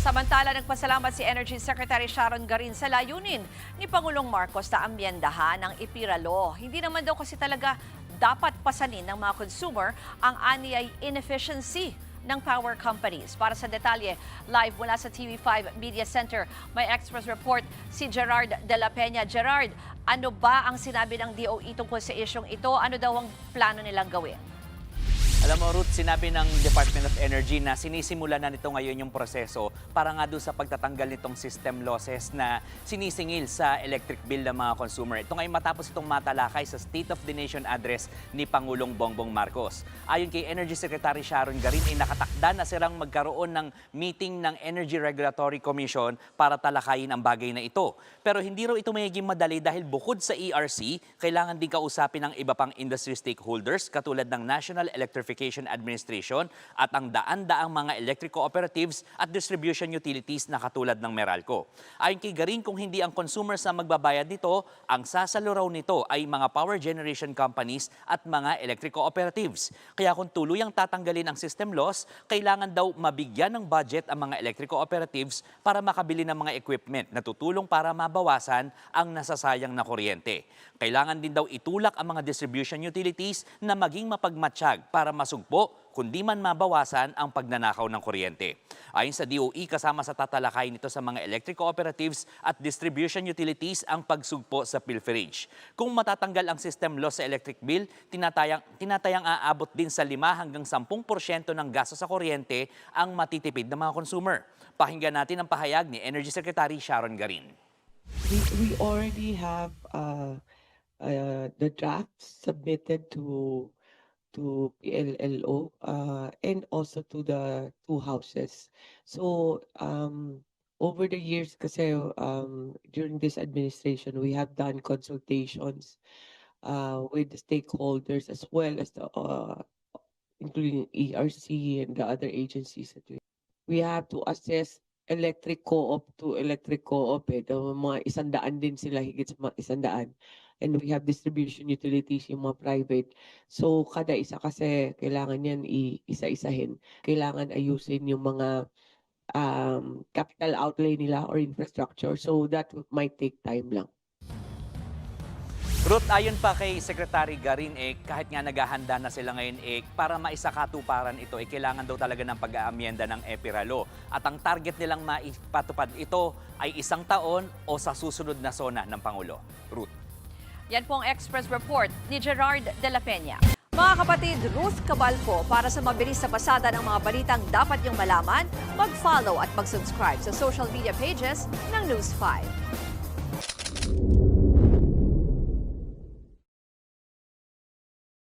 Samantala, nagpasalamat si Energy Secretary Sharon Garin sa layunin ni Pangulong Marcos na amyendahan ng IPIRA Law. Hindi naman daw kasi talaga dapat pasanin ng mga consumer ang aniyay inefficiency ng power companies. Para sa detalye, live mula sa TV5 Media Center, may Express Report si Gerard de la Peña. Gerard, ano ba ang sinabi ng DOE tungkol sa isyong ito? Ano daw ang plano nilang gawin? Alam mo, Ruth, sinabi ng Department of Energy na sinisimula na nito ngayon yung proseso para nga doon sa pagtatanggal nitong system losses na sinisingil sa electric bill ng mga consumer. Ito ngayon matapos itong matalakay sa State of the Nation address ni Pangulong Bongbong Marcos. Ayon kay Energy Secretary Sharon Garin, ay nakatakda na silang magkaroon ng meeting ng Energy Regulatory Commission para talakayin ang bagay na ito. Pero hindi raw ito magiging madali dahil bukod sa ERC, kailangan din kausapin ng iba pang industry stakeholders katulad ng National Electrification Administration at ang daan-daang mga electric cooperatives at distribution utilities na katulad ng Meralco. Ayon kay Garin, kung hindi ang consumers na magbabayad nito, ang sasalo raw nito ay mga power generation companies at mga electric cooperatives. Kaya kung tuluyang tatanggalin ang system loss, kailangan daw mabigyan ng budget ang mga electric cooperatives para makabili ng mga equipment na tutulong para mabawasan ang nasasayang na kuryente. Kailangan din daw itulak ang mga distribution utilities na maging mapagmatsyag para masugpo kundi man mabawasan ang pagnanakaw ng kuryente. Ayon sa DOE, kasama sa tatalakayin nito sa mga electric cooperatives at distribution utilities ang pagsugpo sa pilferage. Kung matatanggal ang system loss sa electric bill, tinatayang aabot din sa 5 hanggang 10% ng gasto sa kuryente ang matitipid ng mga consumer. Pakinggan natin ang pahayag ni Energy Secretary Sharon Garin. We already have the drafts submitted to PLLO and also to the two houses. So over the years, kasi during this administration, we have done consultations with the stakeholders as well as the including ERC and the other agencies that we have to assess electric co-op to electric co-op. Mga 100 din sila, higit sa mga 100. And we have distribution utilities, yung mga private. So kada isa kasi kailangan yan isa-isahin. Kailangan ayusin yung mga capital outlay nila or infrastructure. So that might take time lang. Ruth, ayon pa kay Secretary Garin, kahit nga naghahanda na sila ngayon, para maisakatuparan ito, kailangan daw talaga ng pag-aamyenda ng EPIRA Law. At ang target nilang maipatupad ito ay 1 taon o sa susunod na SONA ng Pangulo. Ruth. Yan po ang Express Report ni Gerard de la Peña. Mga kapatid, Ruth Cabalco, para sa mabilis na pasada ng mga balitang dapat niyong malaman, mag-follow at mag-subscribe sa social media pages ng News 5.